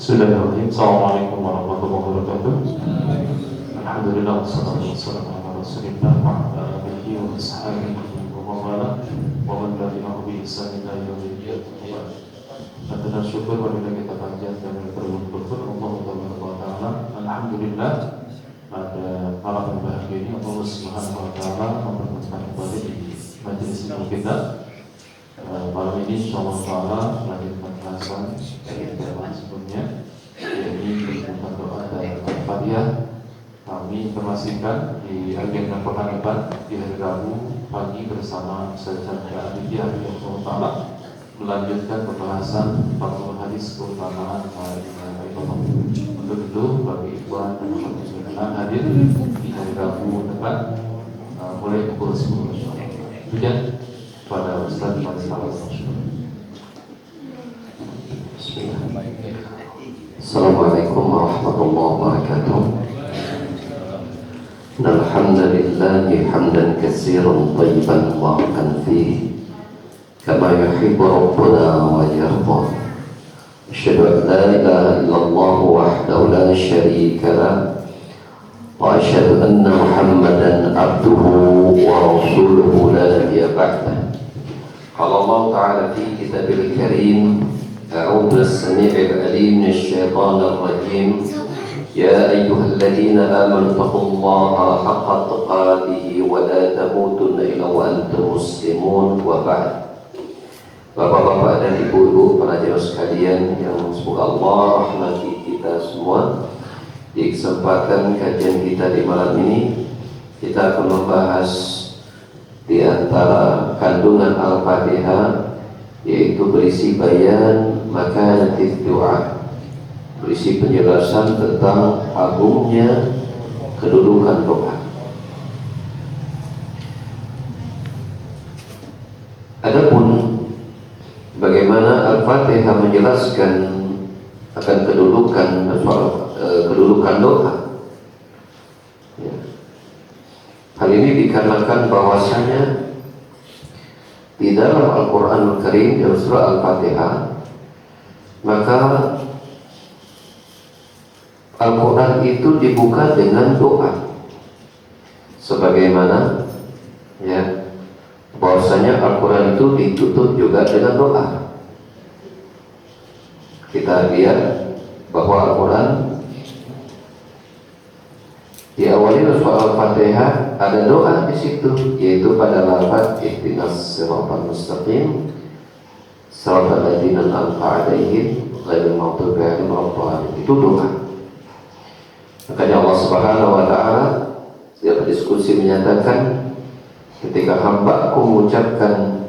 Bismillahirrahmanirrahim. Assalamualaikum warahmatullahi wabarakatuh. Alhamdulillah wassalatu wassalamu ala Rasulillah wa ala alihi wa ashabihi wa man wa man tabi'ahu bi ihsan ila yaumil qiyamah. Dengan syukur marilah kita panjatkan dan bersyukur Allah Taala. Alhamdulillah pada malam yang bahagia ini Allah Subhanahu wa taala mempertemukan kembali di majelis ilmu kita. Malam ini insyaallah taala melanjutkan bahasan dari tema sebelumnya, yaitu tentang doa dan Al-Fatihah. Kami informasikan di agenda pekan depan di hari Rabu pagi bersama Ustaz Chandra Aditya Allah taala melanjutkan pembahasan 40 hadis keutamaan la ilaha illallah. Untuk itu bagi ikhwan dan akhwat hadir di hari Rabu depan mulai pukul 10 insyaallah. Kemudian pada Ustaz Faisal. Assalamualaikum warahmatullahi wabarakatuh. Alhamdulillahi hamdan katsiran thayyiban mubarakan fihi kama yuhibbu rabbuna wa yarda. Asyhadu an la ilaha illallah wahdahu la syarika lah wa asyhadu anna Muhammadan abduhu wa rasuluhu la nabiyya ba'dah. Qala Allah ta'ala fi kitabil karim أعوذ بالسميع العليم من الشيطان الرجيم يا أيها الذين آمنوا اتقوا الله حق تقاته ولا تموتن إلا وأنتم مسلمون وبعد. Bapak-bapak dan ibu-ibu para jemaah sekalian yang semoga Allah rahmati kita semua, di kesempatan kajian kita di malam ini kita akan membahas di antara kandungan Al-Fatihah, yaitu berisi bayan makanatif doa, berisi penjelasan tentang agungnya kedudukan doa. Adapun bagaimana Al-Fatihah menjelaskan akan kedudukan doa, ya. Hal ini dikarenakan bahwasanya di dalam Al-Quranul Karim dalam surah Al-Fatihah, maka Al-Quran itu dibuka dengan doa, sebagaimana ya bahwasanya Al-Quran itu ditutup juga dengan doa. Kita lihat bahwa Al-Quran diawali surah Al-Fatihah ada doa di situ, yaitu pada lafaz ihdinas siratal mustaqim siratal ladzina an'amta 'alaihim ghairil maghdubi 'alaihim waladdallin. Itu doa. Makanya Allah Subhanahu wa taala dalam diskusi menyatakan, ketika hamba-Ku mengucapkan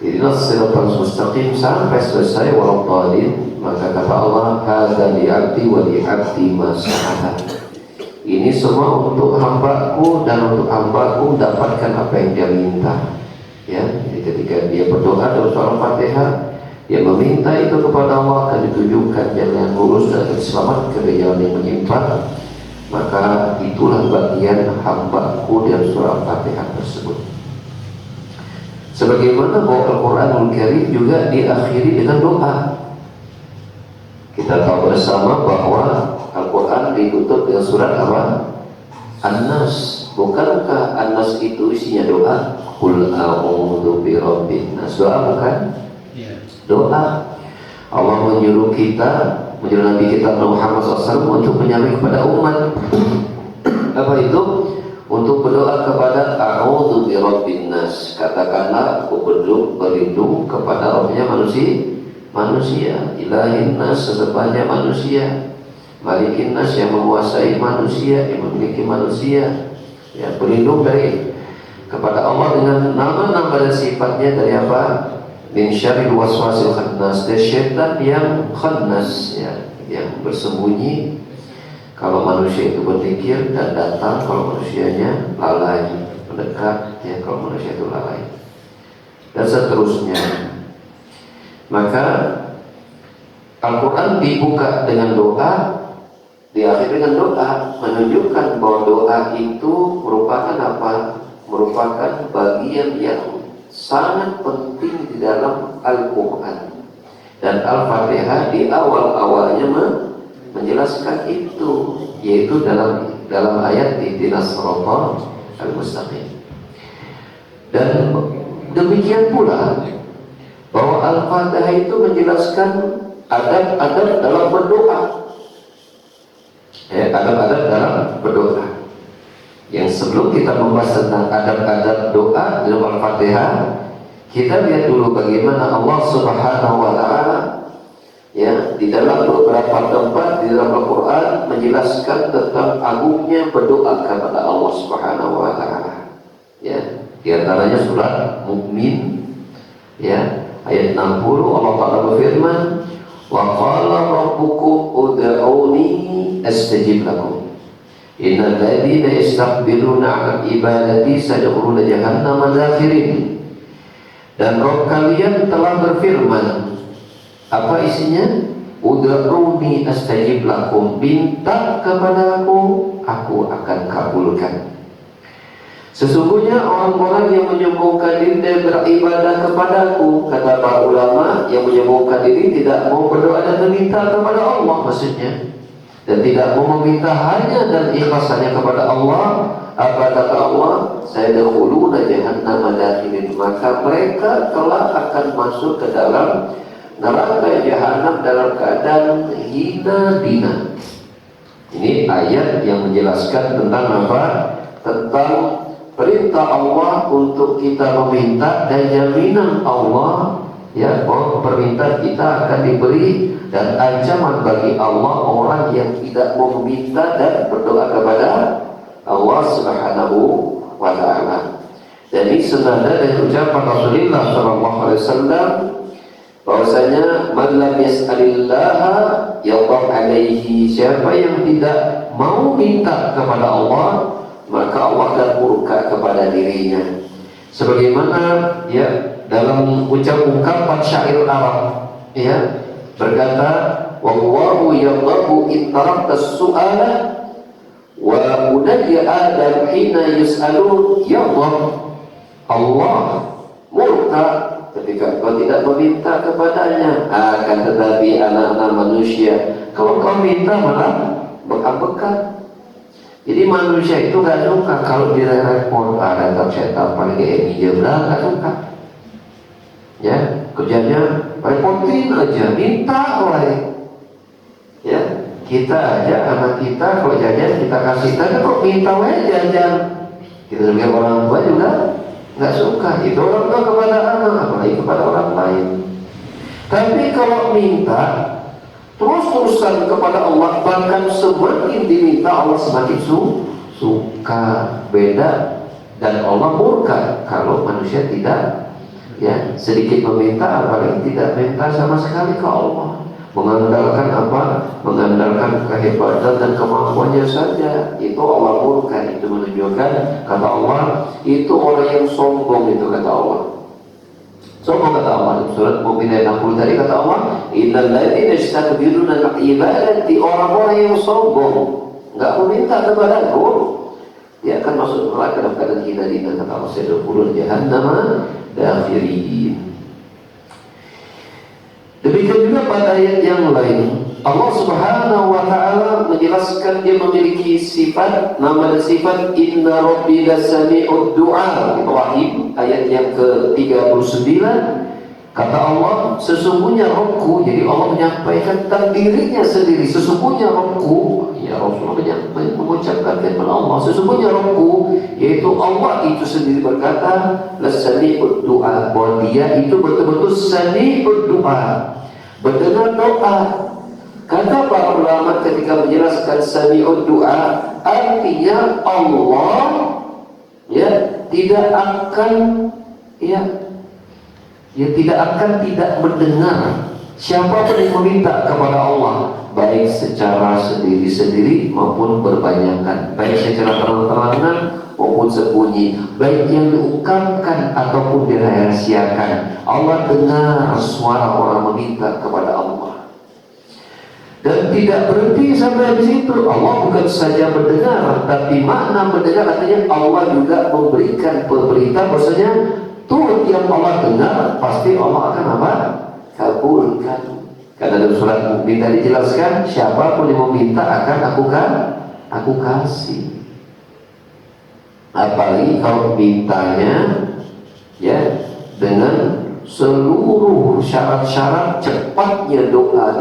ihdinas siratal mustaqim sampai selesai waladdallin, maka kata Allah, hadza li 'abdi wa li 'abdi ma sa'ala. Ini semua untuk hamba-Ku dan untuk hamba-Ku mendapatkan apa yang dia minta. Ya, jadi ketika dia berdoa dalam surah Al-Fatihah, dia meminta itu kepada Allah, akan ditunjukkan jalan yang lurus dan selamat ke jalan yang menyimpang. Maka itulah bagian hamba-Ku dalam surah Al-Fatihah tersebut. Sebagaimana bahwa Al-Quranul Karim juga diakhiri dengan doa. Kita tahu bersama bahwa Al-Quran ditutup dengan surat apa? An-Nas. Bukankah An-Nas itu isinya doa? Qul a'udzu birabbin nas. Doa bukan? Doa. Allah menyuruh kita, menyuruh Nabi kita Muhammad SAW untuk menyampaikan kepada umat apa itu? Untuk berdoa kepada a'udzu birabbin nas. Katakanlah aku berlindung kepada Rabbnya manusia, ilahin nas, sesebahnya manusia, malikin nas, yang menguasai manusia, yang memiliki manusia, ya, berlindung dari kepada Allah dengan nama-nama dan sifatnya dari apa? Min syarril waswasil khannas, dari syaitan yang khannas, ya, yang bersembunyi kalau manusia itu berpikir, dan datang kalau manusianya lalai, mendekat, ya, kalau manusia itu lalai, dan seterusnya. Maka Al-Quran dibuka dengan doa, diakhiri dengan doa, menunjukkan bahwa doa itu merupakan apa? Merupakan bagian yang sangat penting di dalam Al-Quran. Dan Dan Al-Fatihah di awal-awalnya menjelaskan itu, yaitu dalam ayat ihdinas siratal al-mustaqim. Dan demikian pula bahwa Al-Fatihah itu menjelaskan adab-adab dalam berdoa. Adab-adab dalam berdoa. Yang sebelum kita membahas tentang adab-adab doa dalam Al-Fatihah, kita lihat dulu bagaimana Allah Subhanahu wa taala ya di dalam beberapa tempat di dalam Al-Qur'an menjelaskan tentang agungnya berdoa kepada Allah Subhanahu wa taala. Ya, di antaranya surat Mukmin ya, ayat 60 Allah Taala berfirman, "Wa qala rabbukum ud'uni astajib lakum. Innal ladzina yastakbiruna 'an ibadati sayadkhuluna jahannama dakhirin." Dan Rabb kalian telah berfirman, apa isinya? Ud'uni astajib lakum, minta kepadaku, aku akan kabulkan. Sesungguhnya orang-orang yang menyombongkan diri dan beribadah kepadaku, kata para ulama, yang menyombongkan diri tidak mau berdoa dan meminta kepada Allah maksudnya, dan tidak mau meminta hanya dan ikhlasannya kepada Allah. Apa kata Allah? Sayadkhuluna jahannama dakhirin, maka mereka telah akan masuk ke dalam neraka jahanam dalam keadaan hina dina. Ini ayat yang menjelaskan tentang apa? Tentang perintah Allah untuk kita meminta dan jaminan Allah ya bahwa permintaan kita akan diberi, dan ancaman bagi Allah orang yang tidak mau meminta dan berdoa kepada Allah Subhanahu wa taala. Dan ini senada dengan ucapan Rasulullah sallallahu alaihi wasallam bahwasanya man lam yas'alillaha yadhab alaihi, siapa yang tidak mau minta kepada Allah maka Allah akan murka kepada dirinya. Sebagaimana ya dalam ungkapan syair Arab ya berkata, wallahu yadhabu in tarakta as-su'ala wa bunayya adam hina yus'alun yadhab. Allah murka ketika kau tidak meminta kepadanya, akan tetapi anak-anak manusia kalau kau minta malah bekam-bekam. Jadi manusia itu gak suka kalau direpot, datang setan paling ini jeblah, gak suka. Ya, kerjanya repotin aja, minta oleh. Ya, kita aja anak kita kalau jajan kita kasih tadi kok minta aja jajan. Kita sebagai orang tua juga gak suka. Itu orang tua kepada anak, apalagi kepada orang lain. Tapi kalau minta terus-terusan kepada Allah, bahkan semakin diminta Allah semakin suka. Beda, dan Allah murka kalau manusia tidak ya sedikit meminta, apalagi tidak minta sama sekali ke Allah, mengandalkan apa? Mengandalkan kehebatan dan kemampuannya saja. Itu Allah murka. Itu menunjukkan kata Allah itu orang yang sombong, itu kata Allah. Sombong kata Allah surat Mu'min ayat 60 tadi, kata Allah innal ladzina yastakbiruna 'an ibadati, orang-orang yang sombong enggak meminta kepadaku dia akan masuk neraka dalam keadaan hina dina, kata Allah, sayadkhuluna jahannama dakhirin. Demikian juga pada ayat yang lain Allah Subhanahu wa taala menjelaskan dia memiliki sifat, nama dan sifat inna rabbi lasami'ud du'a. Ibrahim ayat yang ke-39 kata Allah, sesungguhnya Rabbku, jadi Allah menyampaikan tentang dirinya sendiri, sesungguhnya Rabbku, ya Rasulullah mengucapkan firman Allah, sesungguhnya Rabbku, yaitu Allah itu sendiri berkata lasami'ud du'a, bahwa dia itu betul-betul sami'ud du'a, mendengar doa. Kata para ulama ketika menjelaskan sami'ud du'a, artinya Allah ya tidak akan tidak mendengar siapapun yang meminta kepada Allah, baik secara sendiri-sendiri maupun berbanyakan, baik secara terang-terangan maupun sembunyi, baik yang diungkapkan ataupun dirahasiakan. Allah dengar suara orang meminta kepada Allah. Dan tidak berhenti sampai di situ. Allah bukan saja mendengar, tapi makna mendengar artinya Allah juga memberikan perintah bahwasanya tuh yang Allah dengar pasti Allah akan apa? Kabulkan. Karena dalam surat Mukmin tadi dijelaskan, siapapun yang meminta akan aku kasih. Apalagi kalau mintanya ya dengan seluruh syarat-syarat cepatnya doa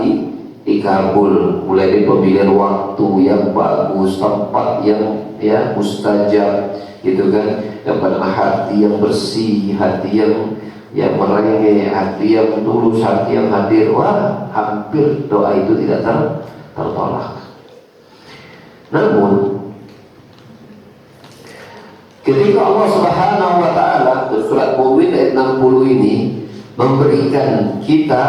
dikabul, mulai dari pemilihan waktu yang bagus, tempat yang ya mustajab, gitu kan, yang pada hati yang bersih, hati yang merengek, hati yang tulus, hati yang hadir. Wah, hampir doa itu tidak tertolak. Namun ketika Allah Subhanahu wa taala di surat Mu'min ayat 60 ini memberikan kita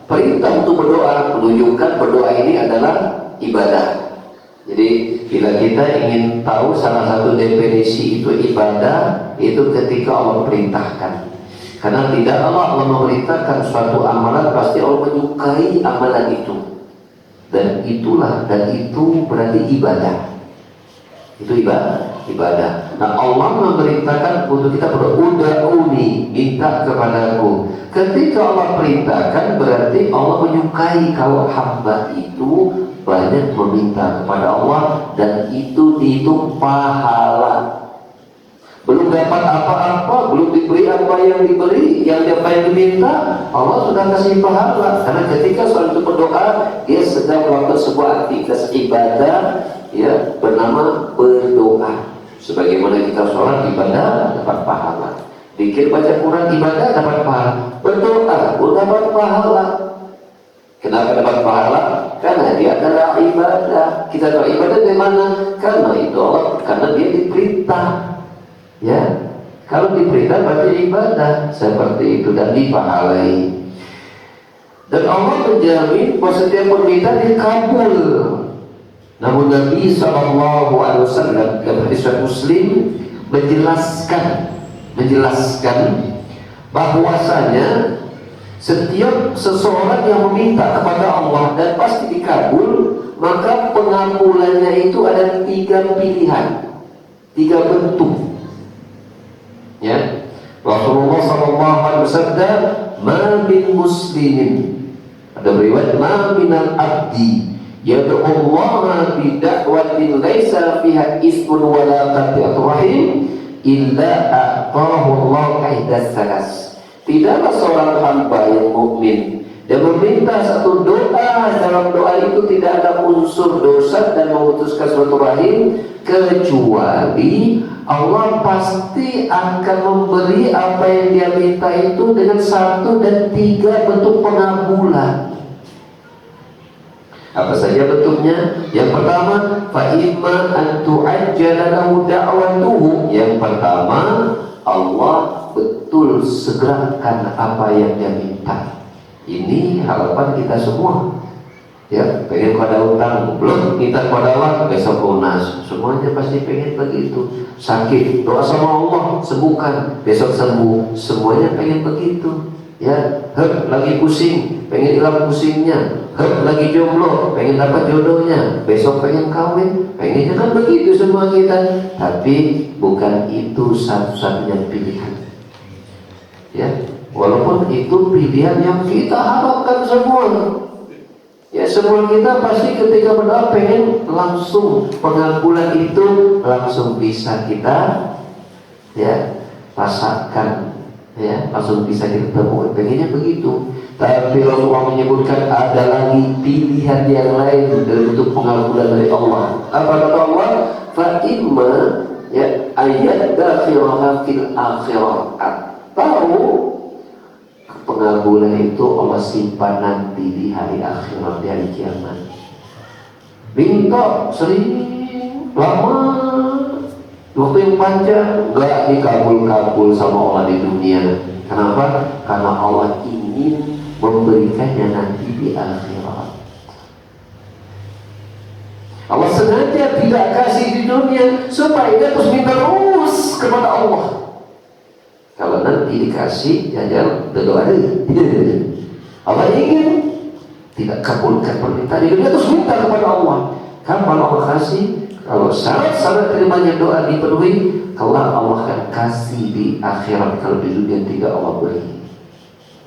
perintah untuk berdoa, menunjukkan berdoa ini adalah ibadah. Jadi bila kita ingin tahu salah satu definisi itu ibadah, itu ketika Allah perintahkan. Karena tidak Allah memerintahkan suatu amalan, pasti Allah menyukai amalan itu. Dan itu berarti ibadah. Itu ibadah. Nah, Allah memerintahkan untuk kita berdoa-uni, minta kepadaku. Ketika Allah perintahkan, berarti Allah menyukai kalau hamba itu banyak meminta kepada Allah, dan itu dihitung pahala. Belum dapat apa-apa, belum diberi apa yang diberi, yang diminta, Allah sudah kasih pahala. Karena ketika seorang itu berdoa, dia sedang melakukan sebuah aktivitas ibadah, ya, bernama berdoa. Sebagaimana kita sholat ibadah dapat pahala, zikir baca Quran ibadah dapat pahala, berdoa pun dapat pahala. Kenapa dapat pahala? Karena dia adalah ibadah. Kita tahu ibadah dari mana? Karena itu Allah, karena dia diperintah. Ya, kalau diperintah berarti ibadah seperti itu dan dipahalai. Dan Allah menjamin bahwa setiap permintaan dikabul. Namun Nabi SAW dalam hadis Muslim menjelaskan bahwasanya setiap seseorang yang meminta kepada Allah dan pasti dikabul, maka pengabulannya itu ada 3 pilihan, 3 bentuk. Ya, Rasulullah SAW bersabda, "Ma min muslimin," ada riwayat, "Ma minal abdi yad'u Allah bi da'watin laisa fiha ismun wala qati'atur rahim illa a'tahu Allah ihdas salas." Tidaklah seorang hamba yang mukmin dan meminta satu doa, dalam doa itu tidak ada unsur dosa dan memutuskan suatu rahim, kecuali Allah pasti akan memberi apa yang dia minta itu dengan 1 dan 3 bentuk pengabulan. Apa saja bentuknya? Yang pertama, fa imma an tu'ajjala lahu da'watuhu. Yang pertama, Allah betul segerakan apa yang dia minta. Ini harapan kita semua. Ya, pengen pada utang, belum minta pada Allah, besok lunas. Semuanya pasti pengen begitu. Sakit, doa sama Allah, sembuhkan, besok sembuh. Semuanya pengen begitu. Ya, lagi pusing, pengen hilang pusingnya. Lagi jomblo, pengen dapat jodohnya. Besok pengen kawin, pengennya kan begitu semua kita. Tapi bukan itu satu-satunya pilihan. Ya, walaupun itu pilihan yang kita harapkan semua. Ya, semua kita pasti ketika berdoa pengen langsung pengabulan itu langsung bisa kita ya rasakan, ya langsung bisa kita temui, pengennya begitu. Tapi Rasulullah menyebutkan ada lagi pilihan yang lain dari bentuk pengabulan dari Allah. Apa kata Allah? Fa imma ya ayat dakhiraha fil akhirah, atau pengabulan itu Allah simpan nanti di hari akhirat, di hari kiamat. Minta sering, lama, waktu yang panjang, enggak dikabul-kabul sama Allah di dunia. Kenapa? Karena Allah ingin memberikannya nanti di akhirat. Allah sengaja tidak kasih di dunia supaya dia terus minta terus kepada Allah. Kalau nanti dikasih, jangan berdoa lagi. Allah ingin tidak kabulkan permintaan di dunia, terus minta kepada Allah. Kapan Allah kasih? Kalau syarat-syarat terimanya doa dipenuhi, kelak Allah akan kasih di akhirat. Kalau di dunia tidak Allah beri.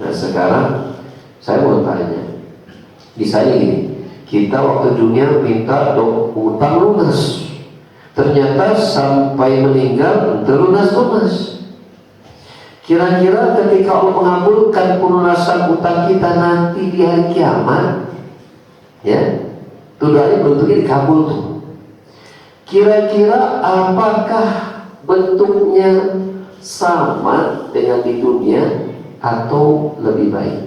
Nah sekarang saya mau tanya, Misalnya gini, kita waktu dunia minta utang lunas, ternyata sampai meninggal terlunas-lunas. Kira-kira ketika Allah mengabulkan pelunasan utang kita nanti di hari kiamat, ya, itu doanya bentuknya dikabul tuh. Kira-kira apakah bentuknya sama dengan di dunia atau lebih baik?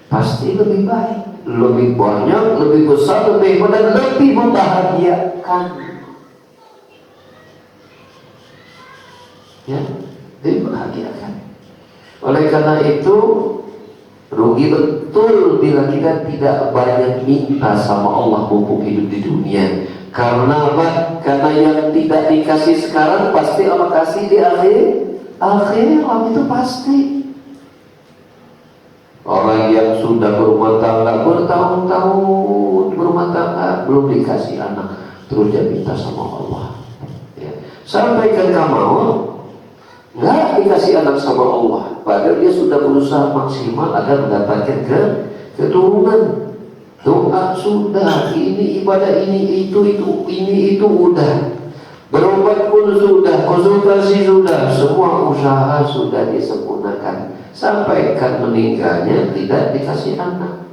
Pasti lebih baik, lebih banyak, lebih besar, lebih hebat, dan lebih membahagiakan. Ya, lebih membahagiakan. Oleh karena itu, rugi betul bila kita tidak banyak minta sama Allah mumpung hidup di dunia. Karena apa? Karena yang tidak dikasih sekarang pasti Allah kasih di akhir itu pasti. Orang yang sudah berumah tangga bertahun-tahun berumah tangga belum dikasih anak, terus dia minta sama Allah, ya. Sampai ketika mau nggak dikasih anak sama Allah, padahal dia sudah berusaha maksimal agar mendapatkan keturunan. Doa sudah, ini ibadah, ini itu udah, berobat pun sudah, konsultasi sudah, semua usaha sudah disempurnakan. Sampai kan meninggalnya tidak dikasih anak.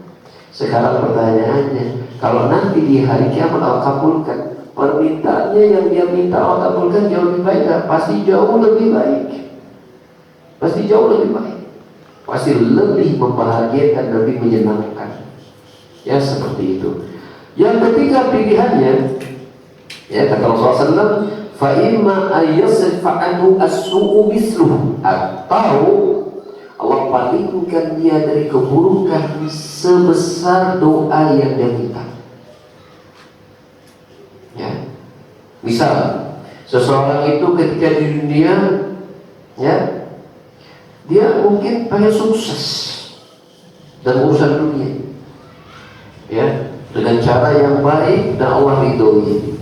Sekarang pertanyaannya, kalau nanti di hari kiamat Allah kabulkan permintaannya, yang dia minta Allah kabulkan jauh lebih baik, pasti jauh lebih baik. Pasti jauh lebih baik. Pasti lebih membahagiakan, lebih menyenangkan. Ya, seperti itu. Yang ketiga pilihannya, ya, kata Rasulullah SAW, fa imma ayyasrifa anhu as-su'u misluhu, atau Allah palingkan dia dari keburukan sebesar doa yang dia minta. Ya. Misal, seseorang itu ketika di dunia, ya, dia mungkin pengen sukses dan urusan dunia, ya, dengan cara yang baik dan Allah ridhoi.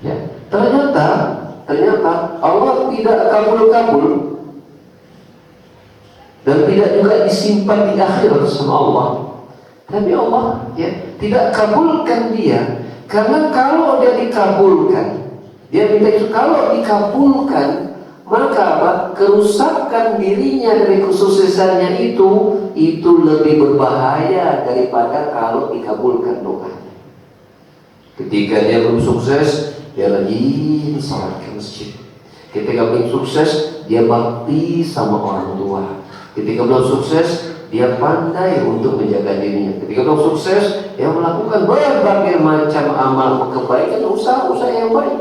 Ya, ternyata Allah tidak kabul dan tidak juga disimpan di akhirat sama Allah. Tapi Allah, ya, tidak kabulkan dia, karena kalau dia dikabulkan, dia minta itu, kalau dikabulkan, maka apa? Kerusakan dirinya dari kesuksesannya itu lebih berbahaya daripada kalau dikabulkan doanya. Ketika dia belum sukses, dia lagi salat ke masjid. Ketika belum sukses, dia bakti sama orang tua. Ketika belum sukses, dia pandai untuk menjaga dirinya. Ketika belum sukses, dia melakukan berbagai macam amal kebaikan, usaha-usaha yang baik.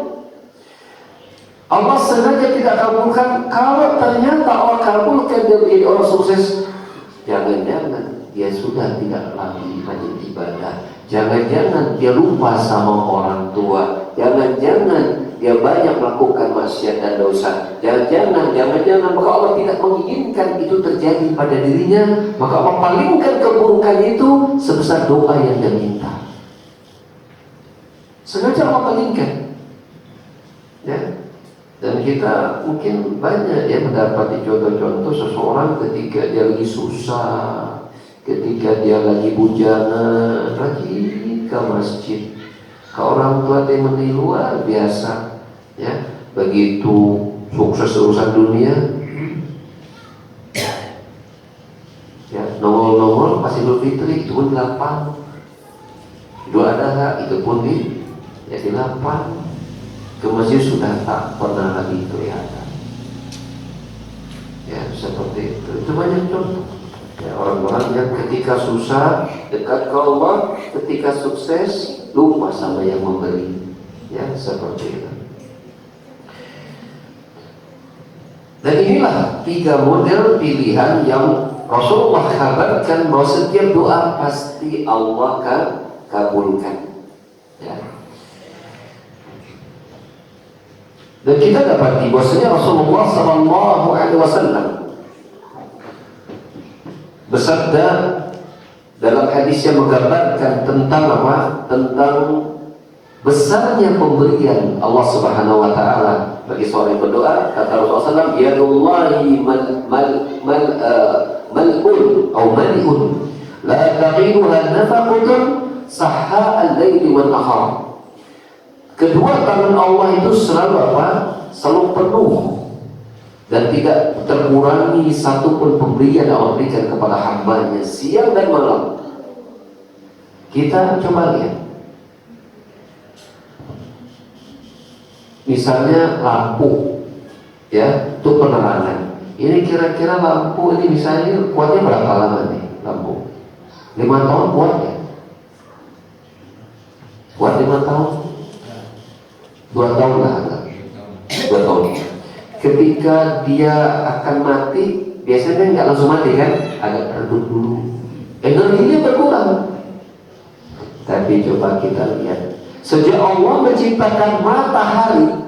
Allah sengaja tidak kabulkan. Kalau ternyata Allah kabulkan dia menjadi orang sukses, jangan-jangan dia sudah tidak lagi rajin ibadah, jangan-jangan dia lupa sama orang tua, jangan-jangan dia banyak melakukan maksiat dan dosa, jangan-jangan maka Allah tidak menginginkan itu terjadi pada dirinya, maka Allah palingkan keburukan itu sebesar doa yang dia minta. Sengaja Allah palingkan, ya. Dan kita mungkin banyak ya mendapati contoh-contoh seseorang ketika dia lagi susah, ketika dia lagi bujana, lagi ke masjid, ke orang tua dia menilai luar biasa, ya, begitu sukses urusan dunia, ya, nongol-nongol pas Idul Fitri itu pun 8, Idul Adha itu pun di 8. Ke masjid sudah tak pernah lagi kelihatan. Ya, seperti itu. Itu banyak contoh. Ya, orang-orang yang ketika susah dekat ke Allah, ketika sukses lupa sama yang memberi. Ya, seperti itu. Dan inilah 3 model pilihan yang Rasulullah kabarkan bahwa setiap doa pasti Allah kabulkan. Ya. Dan kita dapati bahwasanya Rasulullah SAW bersabda dalam hadis yang menggambarkan tentang apa? Tentang besarnya pemberian Allah Subhanahu wa taala bagi seorang yang berdoa. Kata Rasulullah SAW, "Yadullahi mal'un atau mali'un la taghiduha nafaqatun sahha al-laili wan nahar. Kedua tangan Allah itu selalu apa? Selalu penuh dan tidak terkurangi satu pun pemberian yang Allah berikan kepada hamba-Nya siang dan malam. Kita coba lihat, misalnya lampu, ya, untuk penerangan. Ini kira-kira lampu ini misalnya kuatnya berapa lama nih lampu? 5 tahun kuat ya? Kuat 5 tahun? 2 tahun lah, 2 tahun. Ketika dia akan mati, biasanya nggak langsung mati kan? Agak redup dulu, energinya berkurang. Tapi coba kita lihat, sejak Allah menciptakan matahari,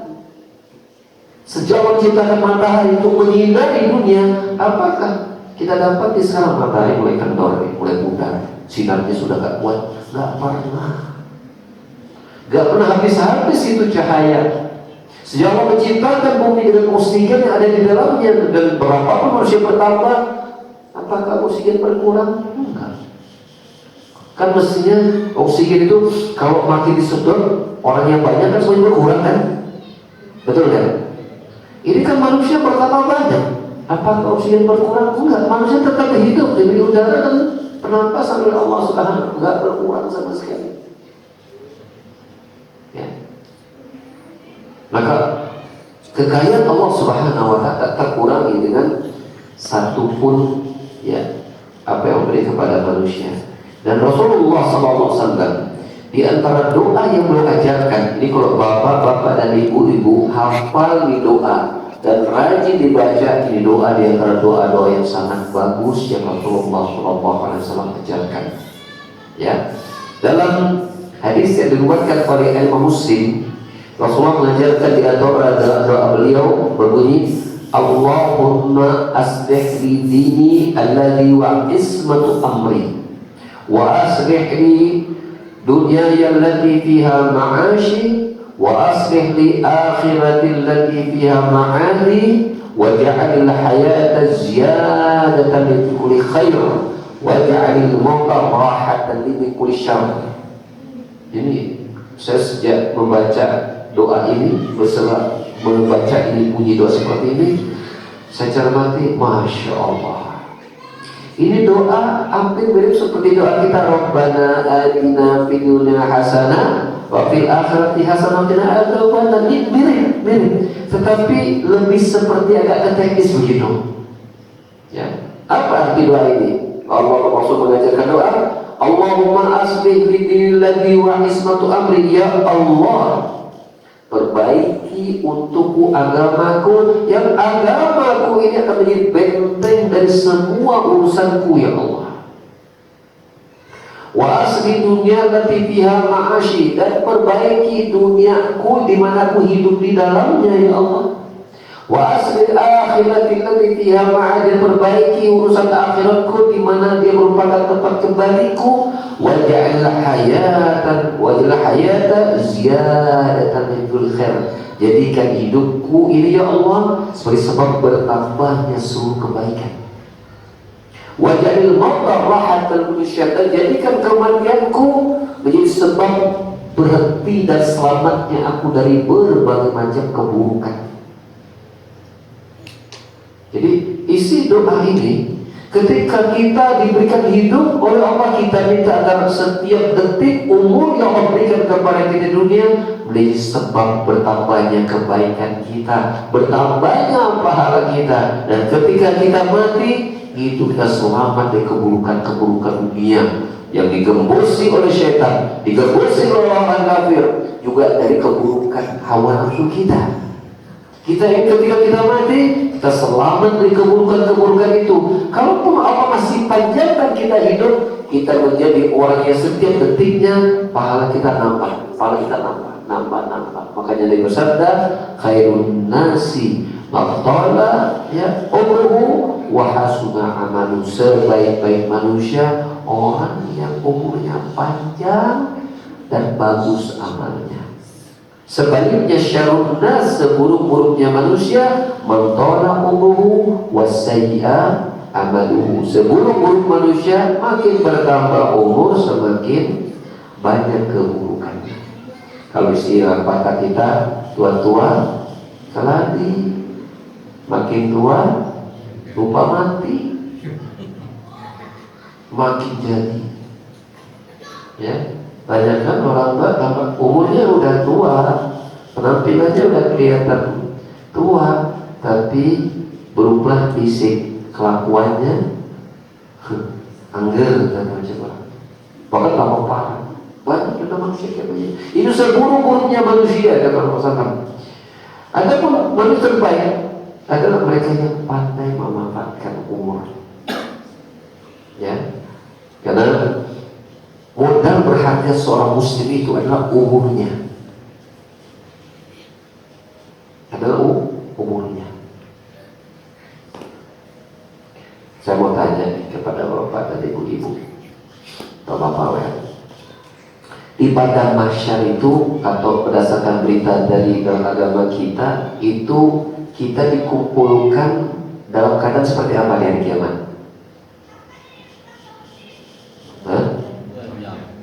sejak Allah menciptakan matahari untuk menyinari dunia, apakah kita dapat di sekarang matahari mulai kendor, mulai pudar, sinarnya sudah gak kuat? Gak pernah habis-habis itu cahaya. Sejak Allah menciptakan bumi dengan oksigen yang ada di dalamnya, dan berapapun manusia bertambah, apakah oksigen berkurang? Enggak. Kan mestinya oksigen itu kalau makin disedot orang yang banyak kan semuanya berkurang kan? Betul kan? Ini kan manusia bertambah banyak. Apakah oksigen berkurang? Enggak. Manusia tetap hidup diberi udara dan pernapasan oleh Allah Subhanahu, enggak berkurang sama sekali. Ya. Maka kekayaan Allah Subhanahu wa ta'ala tak terkurangi dengan satu pun, ya, apa yang diberi kepada manusia. Dan Rasulullah SAW di antara doa yang beliau ajarkan, ini kalau bapak-bapak dan ibu-ibu hafal di doa dan rajin dibaca, ini doa di antara doa-doa yang sangat bagus yang Rasulullah SAW ajarkan. Ya, dalam hadis yang diriwayatkan oleh Imam Muslim, Rasulullah mengajarkan di antara doa beliau berbunyi, Allahumma aslih li dini alladhi wa ismatu amri wa aslih li dunyaya allati fiha ma'ashi wa aslih li akhirati allati fiha ma'adi waj'alil hayata ziyadatan li kulli khair waj'alil mauta rahatan li kulli syarr. Ini saya sejak membaca doa ini, bersama membaca ini bunyi doa seperti ini, saya cermati, Masya Allah, ini doa hampir mirip seperti doa kita, Rabbana atina fid dunya hasanah wa fil akhirati hasanah wa qina adzabannar. Mirip, tetapi lebih seperti agak teknis begitu. Ya, apa arti doa ini? Allah Rasul mengajarkan doa, Allahumma aslih li dinilladzi wa ismatu amri, ya Allah, perbaiki untukku agamaku, yang agamaku ini akan menjadi benteng dari semua urusanku, ya Allah. Wa asli dunia allati fiha ma'ashi, dan perbaiki duniaku di mana aku hidup di dalamnya, ya Allah. Wa asli akhirati allati fiha ma'adi, perbaiki urusan akhiratku di mana dia merupakan tempat kembaliku. Waj'al hayata ziyadatan min kulli khair, jadikan hidupku ini, ya Allah, sebagai sebab bertambahnya seluruh kebaikan. Waj'alil mauta rahatan min syaitan, jadikan kematianku menjadi sebab berhenti dan selamatnya aku dari berbagai macam keburukan. Jadi isi doa ini, ketika kita diberikan hidup oleh Allah, kita minta agar setiap detik umur yang Allah berikan kepada kita di dunia menjadi sebab bertambahnya kebaikan kita, bertambahnya pahala kita, dan ketika kita mati, itu kita selamat dari keburukan-keburukan dunia yang digembosi oleh syaitan, digembosi oleh orang kafir, juga dari keburukan hawa nafsu kita. Kita yang ketika kita mati, kita selamat dari keburukan-keburukan itu. Kalaupun Allah masih panjangkan kita hidup, kita menjadi orang yang setiap detiknya pahala kita nambah, nambah. Makanya dia bersabda, khairun nasi maqtala ya umruhu wa hasuna amalu, sebaik-baik manusia orang yang umurnya panjang dan bagus amalnya. Sebaliknya syarrun nas, seburuk-buruknya manusia, man tala umruhu wasayyi'a amaluhu. Seburuk-buruk manusia makin bertambah umur semakin banyak keburukannya. Kalau istilah kata kita, tua-tua keladi, makin tua lupa mati, makin jadi. Ya, banyak kan orang tua tambah umurnya udah tua, penampilannya udah kelihatan tua, tapi berubah fisik, kelakuannya angger dan macam-macam. Bahkan tambah parah. Banyak juga manusia kayak begini. Itu seburuk-buruknya manusia, kata Rasulullah. Adapun manusia terbaik adalah mereka yang pandai memanfaatkan umur. Ya, karena modal berharga seorang muslim itu adalah umurnya. Adalah umurnya. Saya mau tanya kepada bapak dan ibu-ibu, bapak-bapak ya. Di padang mahsyar itu, atau berdasarkan berita dari dalam agama kita, itu kita dikumpulkan dalam keadaan seperti apa di hari kiamat?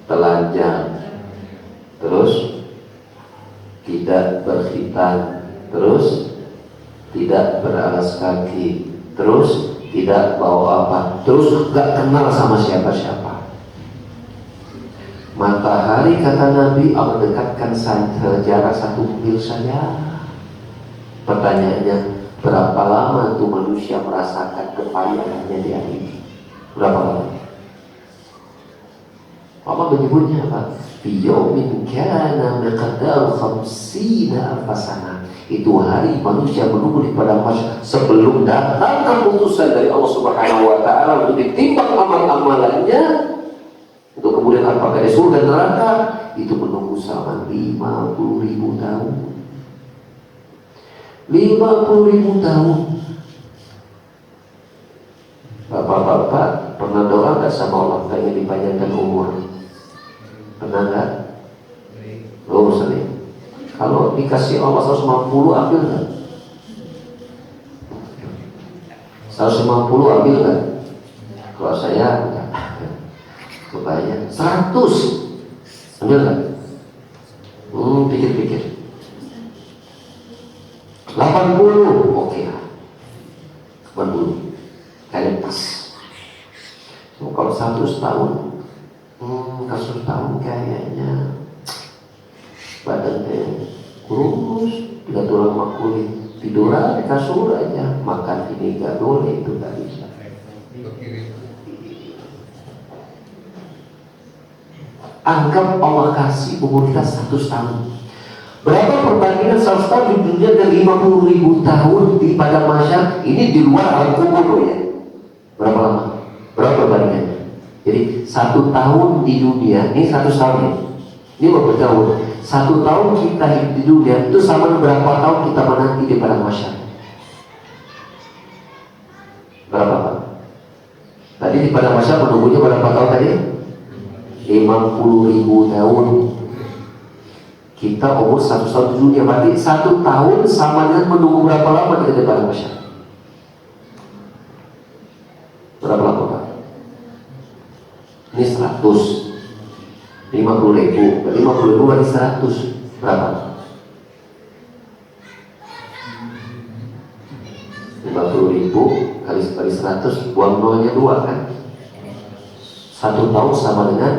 Telanjang, terus tidak berkhitan, terus tidak beralas kaki, terus tidak bawa apa, terus gak kenal sama siapa-siapa. Matahari, kata Nabi, Allah dekatkan jarak 1 mil saja. Pertanyaannya, berapa lama tuh manusia merasakan kepayahannya di hari ini? Berapa lama? Allah menyebutnya apa? Fi yaumin kana miqdaru 50 alf sana. Itu hari manusia menunggu di padang mahsyar sebelum datang keputusan dari Allah Subhanahu wa taala untuk ditimbang amal-amalannya. Untuk kemudian apakah di surga dan neraka, itu menunggu selama 50.000 tahun. 50.000 tahun. Bapak-bapak pernah doa gak sama Allah pengen dipanjangkan umur? Pernah gak? Oh, sering. Kalau dikasih Allah 150, ambil gak? 150 ambil gak? Kalau saya enggak. Kebayang 100 ambil gak? Pikir-pikir 80, oke lah 80 kalian pas. So, kalau 100 tahun 100 tahun kayaknya badannya kurus, tidak tulang sama kulit, tidur di kasur aja, makan ini gak boleh, itu gak bisa. Anggap Allah kasih umur kita 100 tahun. Berapa perbandingan 100 tahun di dunia dan 50.000 tahun di padang mahsyar? Ini di luar alam kubur ya. Berapa lama? Berapa perbandingannya? Jadi 1 tahun di dunia, ini 100 tahun ya. Ini berapa tahun? 1 tahun kita hidup di dunia itu sama berapa tahun kita menanti di padang mahsyar? Berapa Pak? Tadi di padang mahsyar menunggunya berapa tahun tadi? 50.000 tahun. Kita umur 100 tahun di dunia, berarti 1 tahun sama dengan menunggu berapa lama kita di padang mahsyar? Berapa lama Pak? Ini 100, 50.000, 50.000 berarti 100, berapa? 50.000 kali 100, buang nolnya 2 kan? 1 tahun sama dengan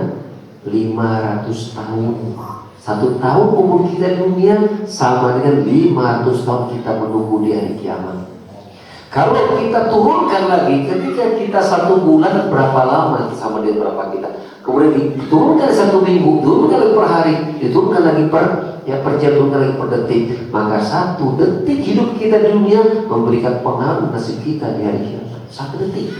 500 tahun. 1 tahun umur kita di dunia sama dengan 500 tahun kita menunggu di hari kiamat. Kalau kita turunkan lagi, ketika kita 1 bulan berapa lama sama dengan berapa kita, kemudian diturunkan 1 minggu, diturunkan lagi per hari, diturunkan lagi per jam, diturunkan lagi per detik, maka 1 detik hidup kita di dunia memberikan pengaruh nasib kita di hari kiamat. 1 detik.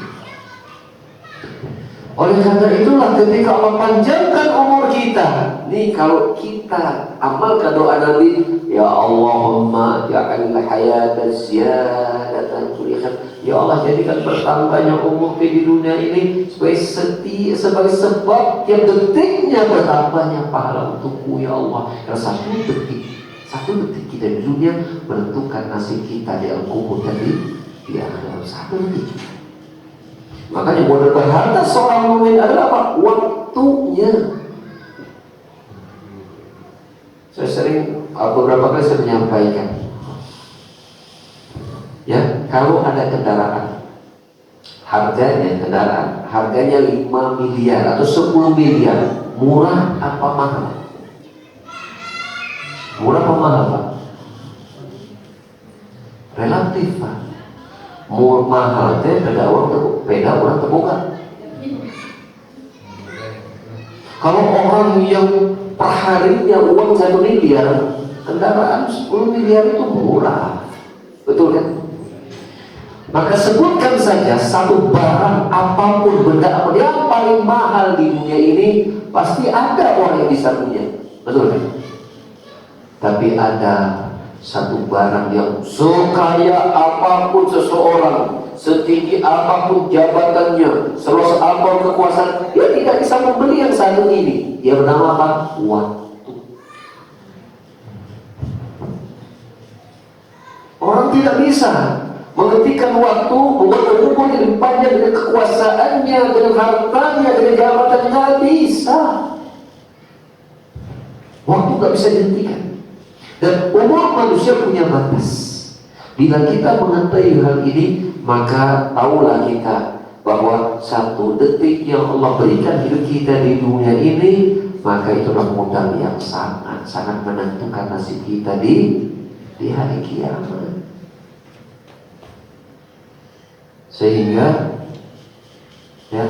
Oleh karena itulah ketika Allah panjangkan umur kita, nih kalau kita amalkan doa Nabi, ya Allahumma ja'al hayata ziyadatan fil khair. Ya Allah, jadikan bertambahnya umur di dunia ini sebagai sebab tiap detiknya bertambahnya pahala untukku ya Allah. Karena 1 detik kita di dunia menentukan nasib kita di al-kubur tadi di akhirat. 1 detik. Makanya modal berharga seorang mukmin adalah apa? Waktunya. Saya sering beberapa kali saya menyampaikan, ya, kalau ada kendaraan, harganya 5 miliar atau 10 miliar, murah apa mahal? Murah apa mahal, Pak? Relatif, Pak. Mahal teh beda orang terbuka. Kalau orang yang per harinya uang 1 miliar, kendaraan 10 miliar itu murah, betul kan? Maka sebutkan saja satu barang apapun, benda apa yang paling mahal di dunia ini, pasti ada orang yang bisa punya, betul kan? Tapi ada satu barang yang sekaya apapun seseorang, setinggi apapun jabatannya, seluas apapun kekuasaan, dia tidak bisa membeli yang satu ini. Dia bernama apa? Waktu. Orang tidak bisa menghentikan waktu, membuat umur lebih panjang dengan kekuasaannya, dengan hartanya, dengan jabatannya. Nggak bisa. Waktu nggak bisa dihentikan. Dan umur manusia punya batas. Bila kita mengetahui hal ini, maka tahulah kita bahwa 1 detik yang Allah berikan hidup kita di dunia ini, maka itulah modal yang sangat menentukan nasib kita di hari kiamat. Sehingga ya,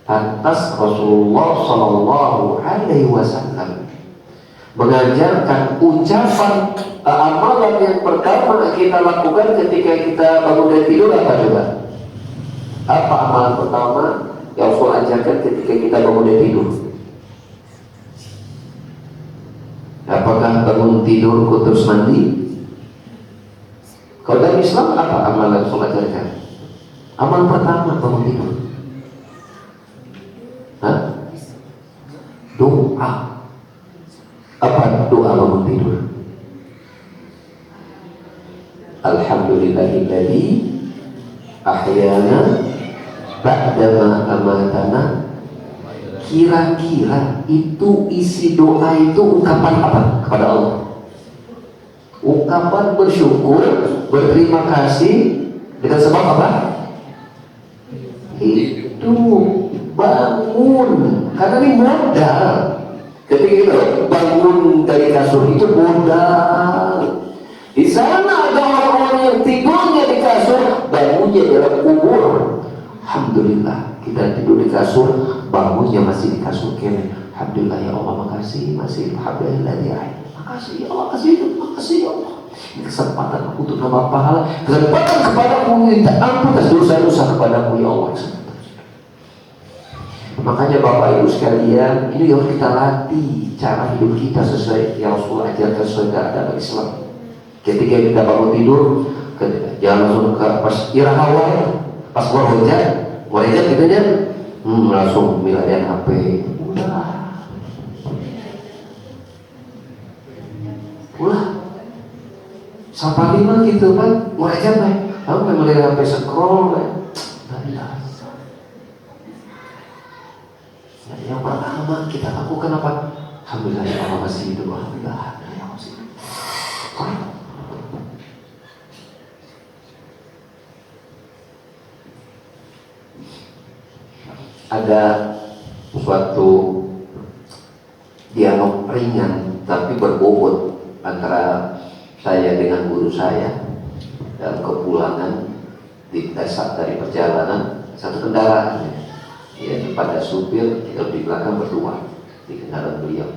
pantas Rasulullah Shallallahu Alaihi Wasallam mengajarkan ucapan amalan yang pertama kita lakukan ketika kita bangun dari tidur apa coba? Apa amalan pertama yang Rasul ajarkan ketika kita bangun dari tidur? Apakah bangun tidur terus mandi? Kalau dalam Islam apa amalan Rasul ajarkan? Amalan pertama bangun tidur, doa. Apa doa bangun tidur? Alhamdulillahilladzi ahyana ba'dama amatana. Kira-kira itu isi doa itu ungkapan apa kepada Allah? Ungkapan bersyukur, berterima kasih dengan sebab apa? Itu bangun, karena ini modal. Ketika kita bangun dari kasur itu modal. Di sana ada orang-orang yang tidurnya di kasur, bangunnya dalam kubur. Alhamdulillah, kita tidur di kasur, bangunnya masih di kasur kene. Alhamdulillah ya Allah, makasih masih alhamdulillah ya. Makasih ya Allah, makasih ya Allah. Ini kesempatan aku untuk nambah pahala, kesempatan kepadamu minta ampun atas dosa-dosa kepadamu ya Allah. Makanya Bapak Ibu sekalian, ini harus kita latih cara hidup kita sesuai yang Rasul ajarkan sesuai agama Islam. Ketika kita bangun tidur, jangan langsung ke pas irahawai, pas warhojat gitu ya, langsung miladian HP. Ulah, sampai 5 gitu kan, warhojat lah, kamu miladian HP scroll lah. Yang pertama kita lakukan apa? Alhamdulillah ya Allah masih hidup. Alhamdulillah ya masih hidup. Ada suatu dialog ringan tapi berbobot antara saya dengan guru saya dalam kepulangan di dasar dari perjalanan satu kendaraan. Ya, pada supir, kita di belakang berdua di kendaraan beliau.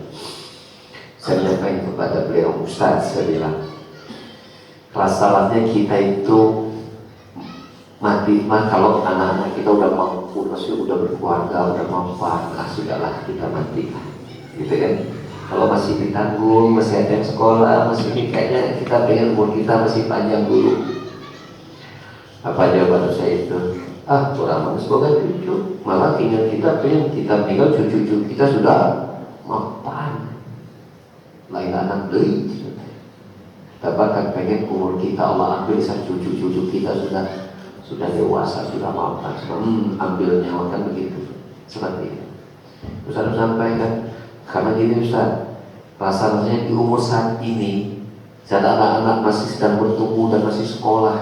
Saya menyampaikan kepada beliau, Ustaz, saya bilang, masalahnya kita itu mati kalau anak-anak kita udah mampu, maksudnya udah berkeluarga, udah mampu, sudahlah kita mati, gitu kan? Kalau masih ditanggung, masih ada yang sekolah, masih kayaknya kita pengen umur kita masih panjang dulu. Apa jawaban saya itu? Kurang manis sebagai cucu, malah ingat kita pengen kita meninggal cucu-cucu kita sudah mapan, lain anak beli. Tapi kan pengen umur kita Allah ambil saat cucu-cucu kita sudah dewasa, sudah mapan, ambil nyawa, kan begitu. Seperti itu. Ustaz sampaikan, karena gini Ustaz, rasanya di umur saat ini, saat anak-anak masih sedang bertumbuh dan masih sekolah,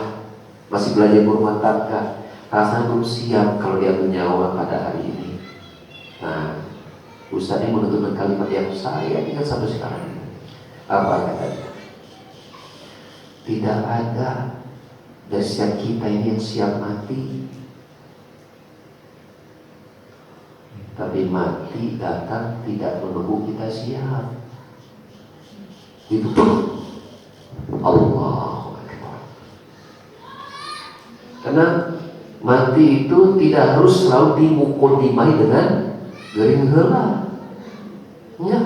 masih belajar berumah tangga, rasanya belum siap kalau dia menyawa pada hari ini. Nah, Ustaz ini menentukan kalimat yang saya ingat sampai sekarang ini. Apa katanya? Tidak ada dari setiap kita ini yang siap mati, tapi mati datang tidak menunggu kita siap. Itu Allahu Akbar. Karena mati itu tidak harus selalu dimukadimai dengan gering heula. Ya.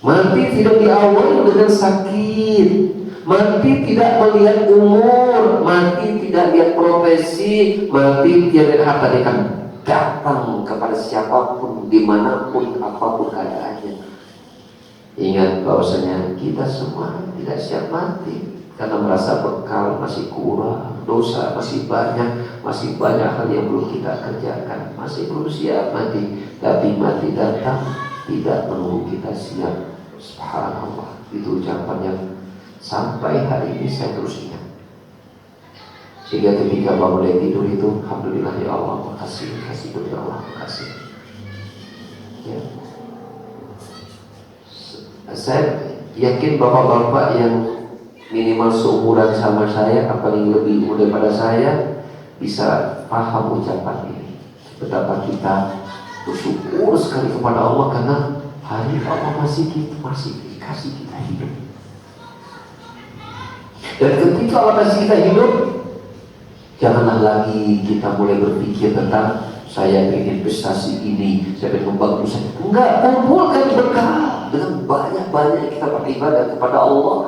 Mati tidak diawali dengan sakit. Mati tidak melihat umur. Mati tidak lihat profesi. Mati tidak lihat harta. Dia akan datang kepada siapapun, dimanapun, apapun keadaannya. Ingat bahwasanya kita semua tidak siap mati karena merasa bekal masih kurang, dosa masih banyak hal yang belum kita kerjakan, masih belum siap mati. Tapi mati datang tidak menunggu kita siap. Subhanallah, itu ucapan yang sampai hari ini saya terus ingat. Sehingga ketika bangun dari tidur itu, alhamdulillah ya Allah, makasih ya Allah, makasih. Ya. Saya yakin bapak-bapak yang minimal seumuran sama saya, apalagi lebih muda daripada saya, bisa paham ucapan ini. Betapa kita bersyukur sekali kepada Allah karena hari Allah masih dikasih kita hidup. Dan ketika Allah kasih kita hidup, janganlah lagi kita mulai berpikir tentang saya ingin investasi ini, saya ingin membangun usaha. Enggak, kumpulkan bekal dengan banyak-banyak kita beribadah kepada Allah.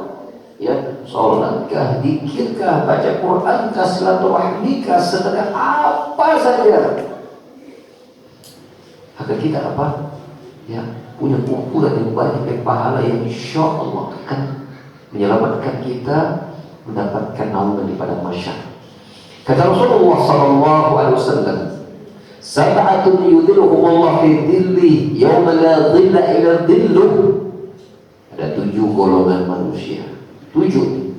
Ya, sholatkah, dzikirkah, baca Qurankah, silaturahmikah, sedekah, apa saja. Agar kita apa? Ya, punya kumpulan yang banyak yang pahala yang insya Allah akan menyelamatkan kita mendapatkan naungan daripada masyarakat. Kata Rasulullah SAW, sab'atun yudhilluhumullah fi dhilli yawma la dhilla illa dhilluh. Ada 7 golongan manusia, 7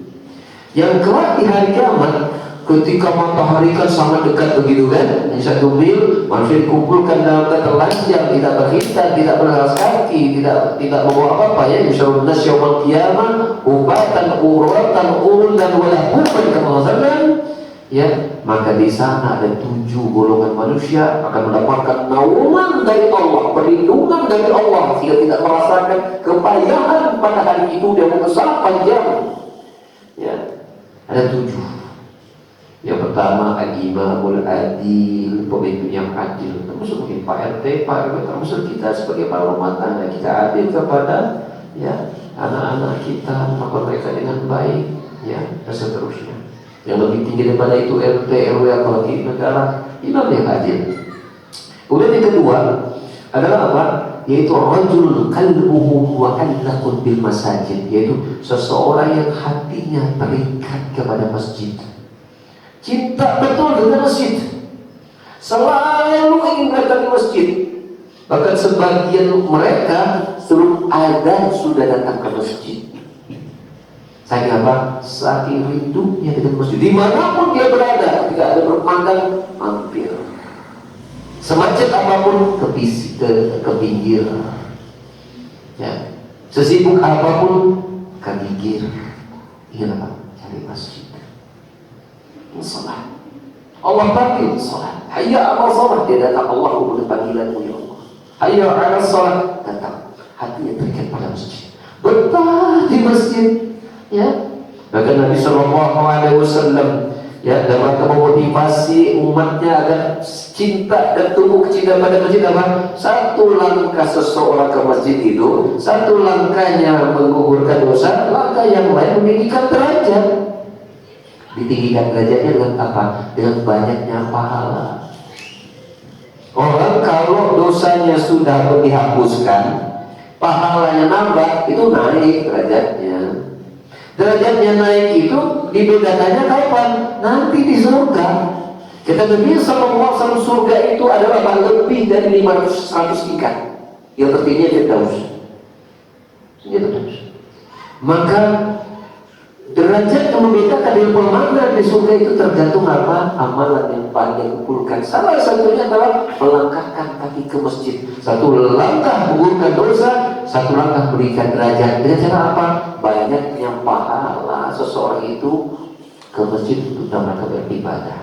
yang kelak di hari kiamat, ketika matahari kan sangat dekat begitu kan, di 1 mil, manusia dikumpulkan dalam ketelanjang, tidak berhitam, tidak beralas kaki, tidak membawa apa-apa ya. Yusyarun nas yawmal qiyamah hubatan uratan urdan wala huban kama zalan. Ya, maka di sana ada 7 golongan manusia akan mendapatkan naungan dari Allah, perlindungan dari Allah, sehingga tidak merasakan kepayahan pada hari itu. Dia mengesal panjang. Ya, ada 7. Yang pertama al-imamul adil, pemimpin yang adil. Termasuk mungkin Pak RT, Pak RW, termasuk kita sebagai para rumah tangga, kita adil kepada ya anak-anak kita, melakukan mereka dengan baik, ya, dan seterusnya. Yang lebih tinggi daripada itu RT, RW, apalagi negara, imam yang adil. Kemudian yang kedua adalah apa? Yaitu rajul qalbuhu mu'allaqun bil masajid, yaitu seseorang yang hatinya terikat kepada masjid. Cinta betul dengan masjid, selalu ingin berada di masjid. Bahkan sebagian mereka sebelum azan sudah datang ke masjid. Saking apa? Saking rindunya dengan masjid. Dimanapun dia berada, tidak ada bermakan, mampir. Semacam apapun ke pinggir. Ya. Sesibuk apapun ke pinggir. Ingin apa? Cari masjid. Salat. Allah panggil salat. Hayya 'ala salat, dia datang. Allah memenuhi panggilanmu ya Allah. Hayya 'ala salat, datang. Hatinya terikat pada masjid. Betah di masjid. Ya, bahkan Nabi SAW ya dalam memotivasi umatnya agar cinta dan tumbuh kecintaan pada masjid apa? 1 langkah seseorang ke masjid itu, 1 langkahnya menggugurkan dosa, langkah yang lain meninggikan derajat. Ditinggikan derajatnya dengan apa? Dengan banyaknya pahala. Orang kalau dosanya sudah dihapuskan, pahalanya nambah, itu naik derajatnya. Derajatnya naik itu dibedakannya kapan? Nanti di surga. Kata Nabi sallallahu alaihi wasallam, surga itu adalah lebih dari 500 ikan yang tertinggi Firdaus. Maka derajat yang membedakan di mana di surga itu tergantung apa? Amalan yang paling dikumpulkan. Salah satunya adalah melangkahkan kaki ke masjid. Satu langkah menggugurkan dosa, satu langkah berikan derajat. Dengan cara apa? Banyaknya pahala seseorang itu ke masjid untuk mereka beribadah.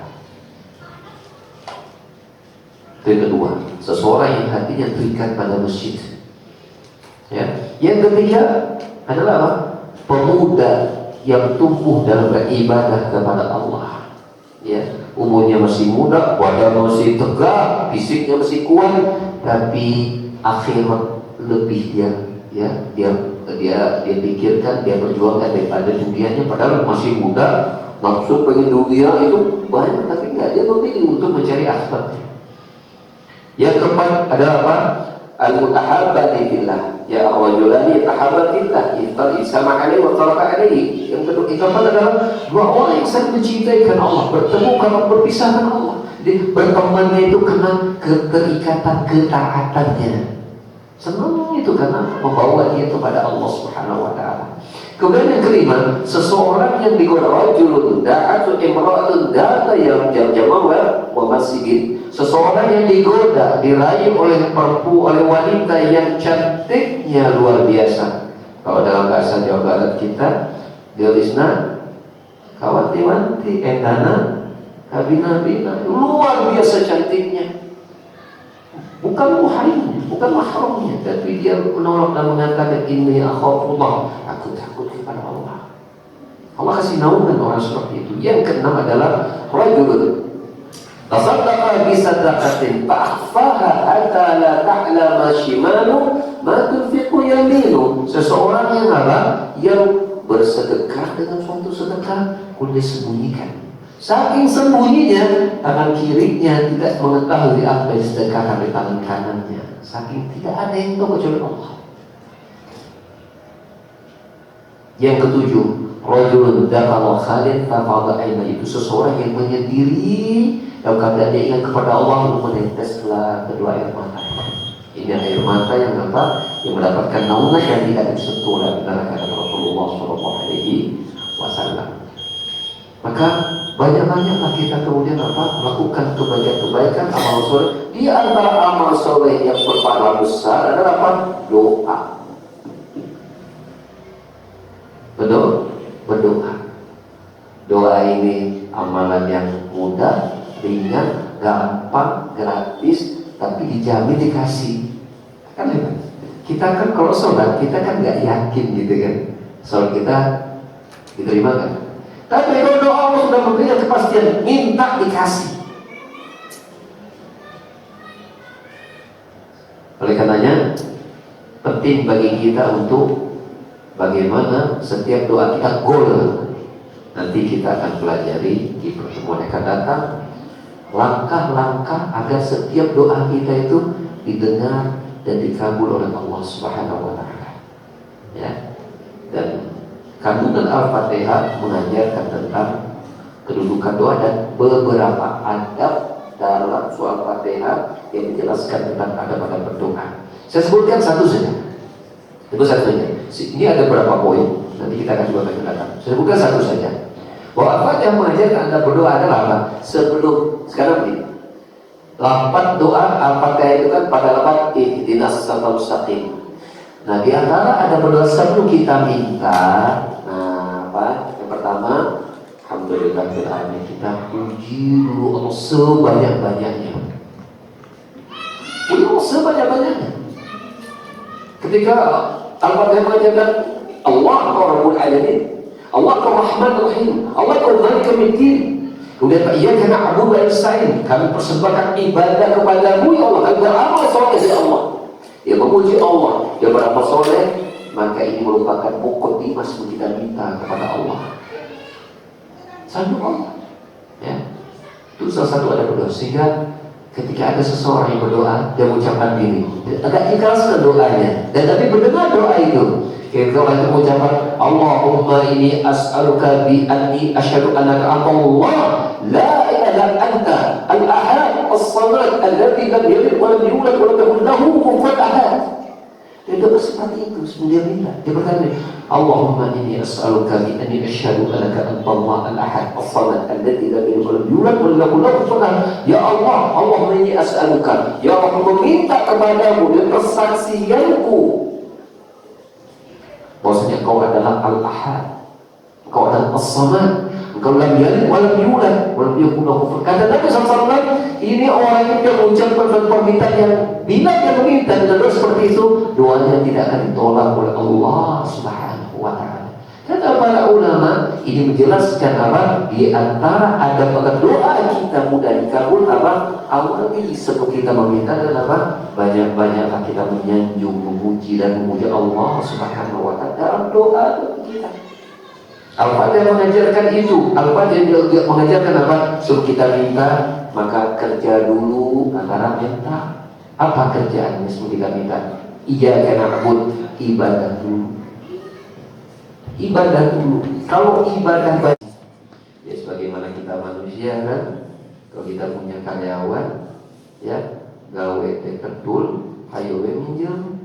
Yang kedua, seseorang yang hatinya terikat pada masjid. Ya. Yang ketiga adalah apa? Pemuda yang tumbuh dalam beribadah kepada Allah. Ya, umurnya masih muda, badan masih tegak, fisiknya masih kuat, tapi akhirat lebih dia pikirkan, dia perjuangkan daripada dunianya. Padahal masih muda, nafsu pengen dunia itu banyak, tapi enggak, dia memilih untuk mencari akhirat. Yang keempat adalah apa? Al-mutahabbati fillah. Ya rajulani tahabba fillah, iftar isama alaihi wa tarafa alaihi. Yang keempat adalah dua orang yang saling mencintai karena Allah, bertemu karena berpisah karena Allah. Jadi bertemannya itu karena keterikatan ketaatannya. Senang itu karena membawa dia kepada Allah Subhanahu wa taala. Kemudian yang kelima, seseorang yang digoda rajulun da'atu imra'atun da'ata yang jama'a wa masjid. Seseorang yang digoda, dirayu oleh wanita yang cantiknya luar biasa. Kalau dalam bahasa Jawa Barat kita, gelisna kawanti-wanti endana kabina-bina, luar biasa cantiknya. Bukan muhrimnya, bukan mahramnya, tapi dia menolak dan mengatakan inni akhafullah, aku takut kepada Allah. Allah kasih naungan orang seperti itu. Yang keenam adalah rajulun tasaddaqa bi sadaqatin fa'akhfaha hatta la ta'lama shimalu ma tunfiqu yaminu. Seseorang yang apa? Yang bersedekah dengan suatu sedekah kemudian sembunyikan. Saking sembunyinya, tangan kirinya tidak mengetahui apa yang sedekahkan di tangan kanannya. Saking tidak ada yang tahu kecuali Allah. Yang ketujuh, rajulun dakhala khalid fafadha ainahu. Itu seseorang yang menyendiri dalam keadaan dia ingat kepada Allah, lalu meneteslah kedua air mata. Ini air mata yang apa? Yang mendapatkan naungan yang tidak disentuh oleh kata Rasulullah SAW. Maka banyak-banyaklah kita kemudian apa? Melakukan kebaikan-kebaikan, amal soleh. Di antara amal soleh yang berpahala besar adalah apa? Doa. Betul? Berdoa. Doa ini amalan yang mudah, ringan, gampang, gratis, tapi dijamin dikasih. Kan hebat. Kita kan kalau sholat, kita kan nggak yakin gitu kan. Sholat kita diterima kan? Tapi kalau doa Allah sudah memberikan kepastian, minta dikasih. Oleh karenanya penting bagi kita untuk bagaimana setiap doa kita goal. Nanti kita akan pelajari di pertemuan yang akan datang langkah-langkah agar setiap doa kita itu didengar dan dikabul oleh Allah Subhanahu wa taala. Ya. Dan kandungan Al-Fatihah mengajarkan tentang kedudukan doa dan beberapa adab dalam surah Al-Fatihah yang menjelaskan tentang adab-adab berdoa. Saya sebutkan satu saja. Itu satu saja. Ini ada beberapa poin. Nanti kita akan coba datang. Saya sebutkan satu saja. Bahwa Al-Fatihah mengajarkan Anda berdoa adalah apa? Sebelum sekarang ini. Lafaz doa Al-Fatihah itu kan pada lafaz ihdinas siratal mustaqim. Nah, di antara ada berdoa sebelum kita minta. Nah, apa? Yang pertama, alhamdulillahirabbil alamin, kita puji dulu Allah sebanyak-banyaknya. Puji Allah sebanyak-banyaknya. Ketika Al-Fatihah mengajarkan Allah Rabbul Alamin, Allah Ar-Rahmanur Rahim, Allah Al-Malik Yaumiddin. Kemudian iyyaka na'budu wa nasta'in, kami persembahkan ibadah kepadamu ya Allah. Kami beramal soleh dari Allah. Ya memuji Allah, dia beramal soleh, maka ini merupakan pokok dimas yang kita minta kepada Allah. Satu Allah, ya, itu salah satu ada berdoa. Sehingga Ketika ada seseorang yang berdoa, dia mengucapkan ini, agak ikhlaskan doanya, dan tapi berdengar doa itu. Ketika orang itu mengucapkan, Allahumma inni as'aluka bi anni asyhadu annaka Allah la ilaha anta al-ahad as-samad alladzi lam yalid wa lam yulad wa lam yakul lahu kufuwan ahad. Dia doa seperti itu, dia minta. Dia bertanya, Allahumma inni as'aluka bi anni asyhadu annaka Allah al-ahad as-samad alladzi lam yalid wa lam yulad wa lam yakul lahu kufuwan ahad. Ya Allah, Allahumma inni as'aluka, ya Allah, meminta kepadamu dan persaksianku bahwasanya Engkau adalah Al-Ahad, Engkau adalah As-Samad, Engkau lam yalid wa lam yulad wa lam yakul lahu kufuwan ahad. Kata Nabi SAW, ini orang yang mengucapkan permintaan yang bila dia meminta dengan doa seperti itu, doanya tidak akan ditolak oleh Allah Subhanahu wa taala. Kata para ulama, ini menjelaskan apa? Di antara ada doa kita mudah dikabul apa? Awali sebelum kita meminta adalah apa? Banyak-banyaklah kita menyanjung, memuji dan memuja Allah Subhanahu wa taala dalam doa kita. Al-Fatihah mengajarkan itu. Al-Fatihah juga mengajarkan apa? Suruh kita minta, maka kerja dulu antara minta. Apa kerjaannya sebelum kita minta? Iyyaka na'budu, ibadah dulu. Ibadah dulu. Kalau ibadah baik, ya sebagaimana kita manusia kan, kalau kita punya karyawan, ya gawe teh kedul, ayo we minjem.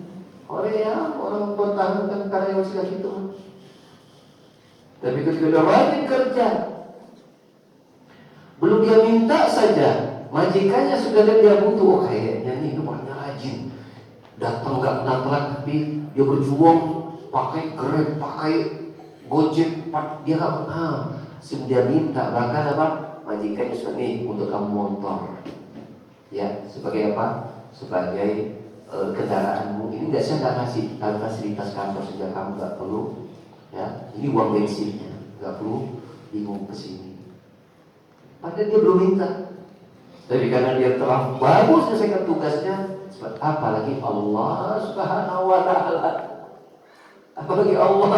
Orang pertahankan karyawan sudah gitu. Tapi ketika dia rajin kerja, belum dia minta saja, majikannya sudah lihat dia butuh. Oh, kayaknya nih rumahnya rajin, datang nggak telat tapi dia berjuang pakai Grab, pakai Gojek, dia nggak pernah. Sebelum dia minta, bahkan apa? Majikannya sudah nih untuk kamu motor, ya sebagai apa? Sebagai kendaraanmu. Ini nggak, saya nggak kasih fasilitas kantor sejak kamu nggak perlu. Ya, ini uang bensinnya, nggak perlu bingung kesini. Padahal dia belum minta, tapi karena dia telah bagus selesaikan tugasnya, apalagi Allah Subhanahu wa taala, apalagi Allah.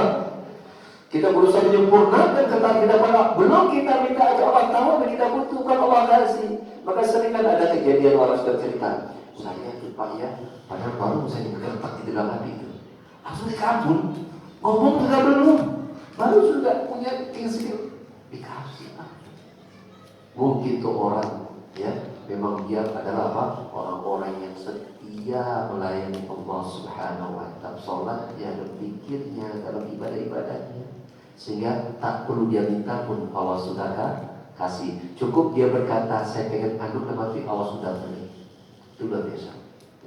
Kita berusaha menyempurnakan ketaatan kita pada belum kita minta aja Allah tahu apa kita butuhkan, Allah kasih. Maka sering kan ada kejadian orang sudah cerita, saya itu Pak ya, padahal baru saya bergerak di dalam hati itu, langsung dikabul. Ngomong juga belum, baru sudah punya skill dikasih. Mungkin tuh orang, ya memang dia adalah apa? Orang-orang yang setia melayani Allah Subhanahu wa taala, sholat ya, dalam pikirnya, dalam ibadah-ibadahnya, sehingga tak perlu dia minta pun Allah sudah kasih. Cukup dia berkata, saya pengen aduk tapi Allah sudah beri. Itu luar biasa.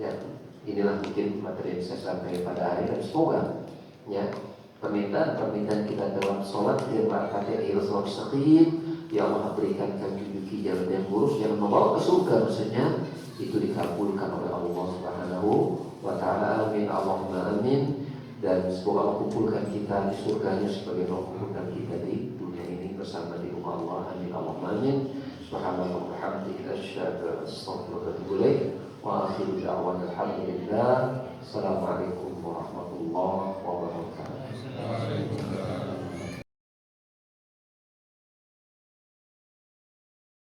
Ya, inilah mungkin materi yang saya sampaikan pada hari ini. Semoga ya permintaan kita dalam sholat yang berkata irsal mustaqim, ya Allah berikan kaki jalan yang lurus yang membawa ke surga, maksudnya itu dikabulkan oleh Allah Subhanahu wa taala. Amin, Allahumma amin. Dan semoga Allah kumpulkan kita di surganya sebagai kumpulkan kita di dunia ini bersama di rumah Allah. Amin, Allahumma amin. Subhanallah wa bihamdihi asyhadu an la ilaha illa anta astaghfiruka wa atubu ilaik. Wa akhiru da'wana alhamdulillah. Assalamualaikum warahmatullahi wabarakatuh.